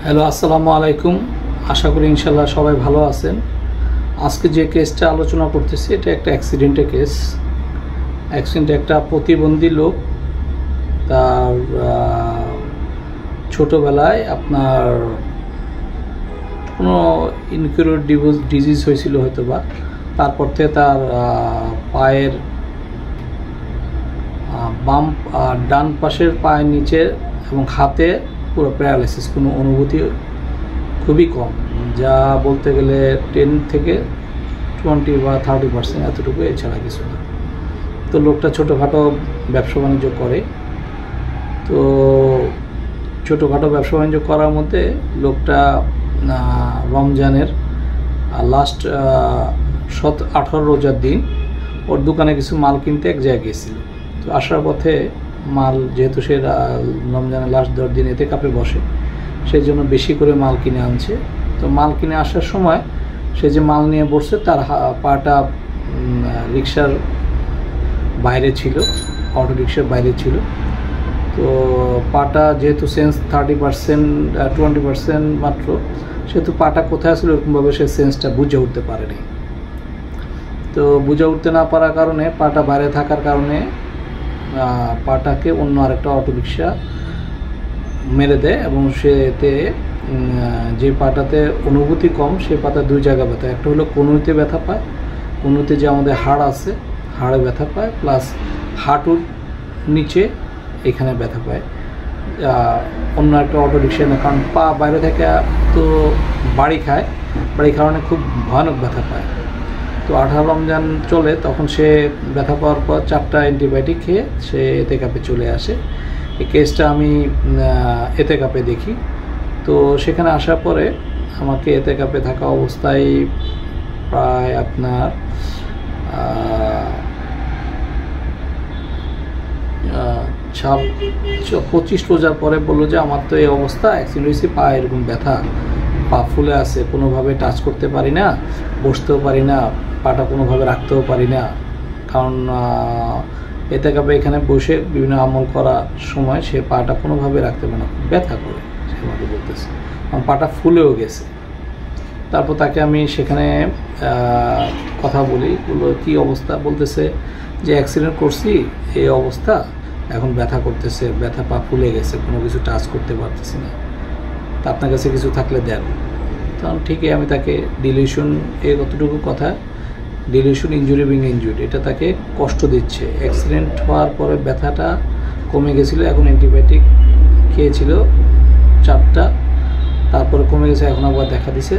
Hello, আসসালামু আলাইকুম। আশা করি ইনশাল্লাহ সবাই ভালো আছেন। আজকে যে কেসটা আলোচনা করতেছি এটা একটা অ্যাক্সিডেন্টের কেস। অ্যাক্সিডেন্টে একটা প্রতিবন্ধী লোক তার ছোটোবেলায় আপনার কোনো ইনকিউরেবল ডিজিজ হয়েছিল হয়তো বা, তারপর থেকে তার পায়ের বাম ডান পাশের পায়ের নিচে এবং হাতে পুরো প্যারালাইসিস, কোনো অনুভূতি খুবই কম, যা বলতে গেলে 10 থেকে 20 বা 30% এতটুকু, এছাড়া কিছু না। তো লোকটা ছোটোখাটো ব্যবসা বাণিজ্য করে। তো ছোটোখাটো ব্যবসা বাণিজ্য করার মধ্যে লোকটা রমজানের লাস্ট 18 রোজার দিন ওর দোকানে কিছু মাল কিনতে এক জায়গায় গিয়েছিল। তো আসার পথে মাল, যেহেতু সে রমজানের লাস্ট 10 দিন এতে কাপে বসে, সেই জন্য বেশি করে মাল কিনে আনছে। তো মাল কিনে আসার সময় সে যে মাল নিয়ে বসছে তার পাটা রিক্সার বাইরে ছিল, অটো রিক্সার বাইরে ছিল। তো পাটা যেহেতু সেন্স 30% 20% মাত্র, সেহেতু পাটা কোথায় ছিল এরকমভাবে সে সেন্সটা বুঝে উঠতে পারেনি। তো বুঝে উঠতে না পারার কারণে, পাটা বাইরে থাকার কারণে পাটাকে অন্য আরেকটা অটো রিক্সা মেরে দেয় এবং সে এতে যে পাটাতে অনুভূতি কম, সে পাতা দুই জায়গা ব্যথা, একটা হলো কনুইতে ব্যথা পায়, কনুইতে যে আমাদের হাড় আছে হাড়ে ব্যথা পায়, প্লাস হাঁটুর নিচে এখানে ব্যথা পায় অন্য একটা অটো রিক্সা না, কারণ পা বাইরে থেকে তো বাড়ি খায়, বাড়ির কারণে খুব ভয়ানক ব্যথা পায়। তো 18 রমজান চলে, তখন সে ব্যথা পাওয়ার পর 4টা অ্যান্টিবায়োটিক খেয়ে সে এতে কাপে চলে আসে। এই কেসটা আমি এতে কাপে দেখি। তো সেখানে আসার পরে আমাকে এতে কাপে থাকা অবস্থায় প্রায় আপনার 25 রোজার পরে বললো যে আমার তো এই অবস্থা, অ্যাক্সিডেন্ট হয়েছে, পা এরকম ব্যথা, পা ফুলে আছে, কোনোভাবে টাচ করতে পারি না, বসতেও পারি না, পাটা কোনোভাবে রাখতেও পারি না, কারণ এতে কাপে এখানে বসে বিভিন্ন আমল করার সময় সে পাটা কোনোভাবে রাখতে পারে না, ব্যথা করে সে আমাকে বলতেছে, আমার পাটা ফুলেও গেছে। তারপর তাকে আমি সেখানে কথা বলি, বললো কী অবস্থা, বলতেছে যে অ্যাক্সিডেন্ট করছি, এই অবস্থা, এখন ব্যথা করতেছে, ব্যথা, পা ফুলে গেছে, কোনো কিছু টাচ করতে পারতেছি না, তা আপনার কাছে কিছু থাকলে দেন। তখন ঠিকই আমি তাকে ডিলিউশন, এই কতটুকু কথা, ডিলিউশন ইনজুরি বিং ইনজুরি, এটা তাকে কষ্ট দিচ্ছে। অ্যাক্সিডেন্ট হওয়ার পরে ব্যথাটা কমে গেছিলো, এখন অ্যান্টিবায়োটিক খেয়েছিল 4টা, তারপরে কমে গেছে, এখন আবার দেখা দিছে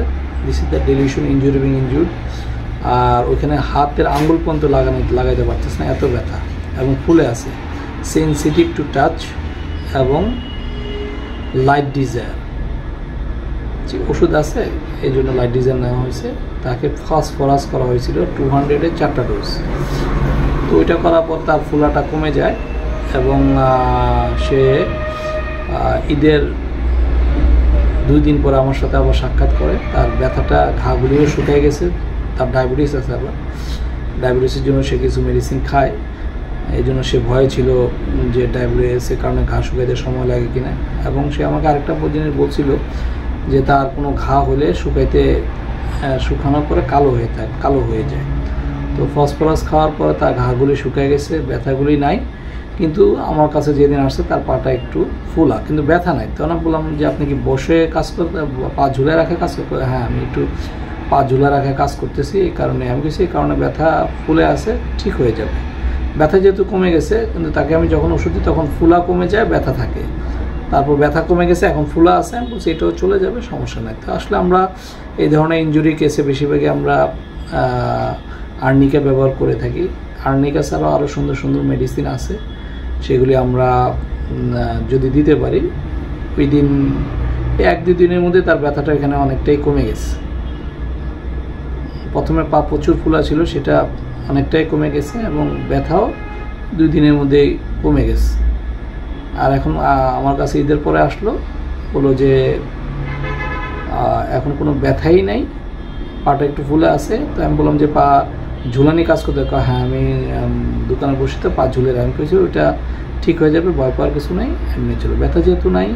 তার ডিলিউশন ইনজুরি বিং ইনজুরি। আর ওইখানে হাতের আঙ্গুল পর্যন্ত লাগাইতে পারতেছে না, এত ব্যথা এবং ফুলে আছে, সেন্সিটিভ টু টাচ এবং লাইট ডিজায়ার, যে ওষুধ আছে এই জন্য লাইট ডিজায়ার নেওয়া হয়েছে। তাকে ফসফরাস করা হয়েছিল 200-এর 4টা ডোজ। তো ওইটা করার পর তার ফুলাটা কমে যায় এবং সে ঈদের 2 দিন পরে আমার সাথে আবার সাক্ষাৎ করে। তার ব্যথাটা, ঘাগুলিও শুকিয়ে গেছে, তার ডায়াবেটিস আছে, আবার ডায়াবেটিসের জন্য সে কিছু মেডিসিন খায়, এই জন্য সে ভয় ছিল যে ডায়াবেটিসের কারণে ঘা শুকাইতে সময় লাগে কিনা। এবং সে আমাকে আরেকটা জিনিস বলছিল যে তার কোনো ঘা হলে শুকানোর পরে কালো হয়ে যায়। তো ফসফরাস খাওয়ার পরে তার ঘাগুলি শুকিয়ে গেছে, ব্যথাগুলি নাই, কিন্তু আমার কাছে যেদিন আসছে তার পাটা একটু ফুলা, কিন্তু ব্যথা নাই। তখন আমি বললাম যে আপনি কি বসে কাজ করতে, পা ঝুলে রাখে কাজ করতে? হ্যাঁ, আমি একটু পা ঝুলে রাখে কাজ করতেছি, এই কারণে আমি গেছি, এই কারণে ব্যথা ফুলে আছে, ঠিক হয়ে যাবে। ব্যথা যেহেতু কমে গেছে, কিন্তু তাকে আমি যখন ওষুধ দিই তখন ফুলা কমে যায়, ব্যথা থাকে, তারপর ব্যথা কমে গেছে, এখন ফুলা আছে, আমি বলছি এটাও চলে যাবে, সমস্যা নাই। তো আসলে আমরা এই ধরনের ইনজুরি কেসে বেশিরভাগই আমরা আর্নিকা ব্যবহার করে থাকি। আর্নিকা ছাড়াও আরও সুন্দর সুন্দর মেডিসিন আছে, সেগুলি আমরা যদি দিতে পারি, ওই দিন 1-2 দিনের মধ্যে তার ব্যথাটা এখানে অনেকটাই কমে গেছে। প্রথমে পা প্রচুর ফুলা ছিল, সেটা অনেকটাই কমে গেছে এবং ব্যথাও 2 দিনের মধ্যেই কমে গেছে। আর এখন আমার কাছে ঈদের পরে আসলো, বললো যে এখন কোনো ব্যথাই নাই, পাটা একটু ফুলে আছে। তো আমি বললাম যে পা ঝুলানি কাজ করতে, হ্যাঁ আমি দোকানে বসে তো পা ঝুলে রাখি, ওইটা ঠিক হয়ে যাবে, ভয় পাওয়ার কিছু নেই, এমনি চলে। ব্যথা যেহেতু নাই,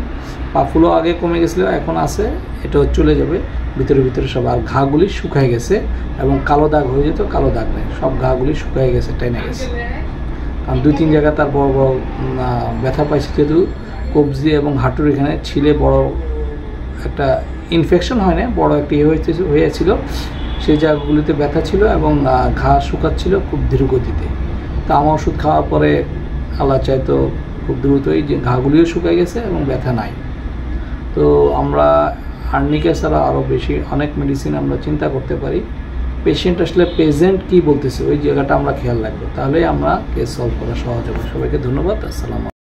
পা ফুলও আগে কমে গেছিলো, এখন আছে, এটাও চলে যাবে ভিতরে ভিতরে সব। আর ঘাগুলি শুকায় গেছে এবং কালো দাগ হয়ে যেত, কালো দাগ নেই, সব ঘাগুলি শুকায় গেছে, টেনে গেছে। কারণ 2-3 জায়গায় তার বড় বড় ব্যথা পাইছে, যেহেতু কবজি এবং হাঁটুর এখানে ছিলে বড় একটা ইনফেকশন হয় না, বড় একটা হয়েছিল, সেই জায়গাগুলিতে ব্যথা ছিল এবং ঘা শুকাচ্ছিল খুব ধীর গতিতে। তা আমার ওষুধ খাওয়ার পরে আল্লাহ চাইতো খুব দ্রুতই যে ঘাগুলিও শুকায় গেছে এবং ব্যথা নাই। তো আমরা আর্নিকা ছাড়া আরও বেশি অনেক মেডিসিন আমরা চিন্তা করতে পারি। পেশেন্ট আসলে প্রেজেন্ট কী বলতেছে ওই জায়গাটা আমরা খেয়াল রাখবো, তাহলেই আমরা কেস সলভ করা সহজ হবে। সবাইকে ধন্যবাদ। আসসালামু আলাইকুম।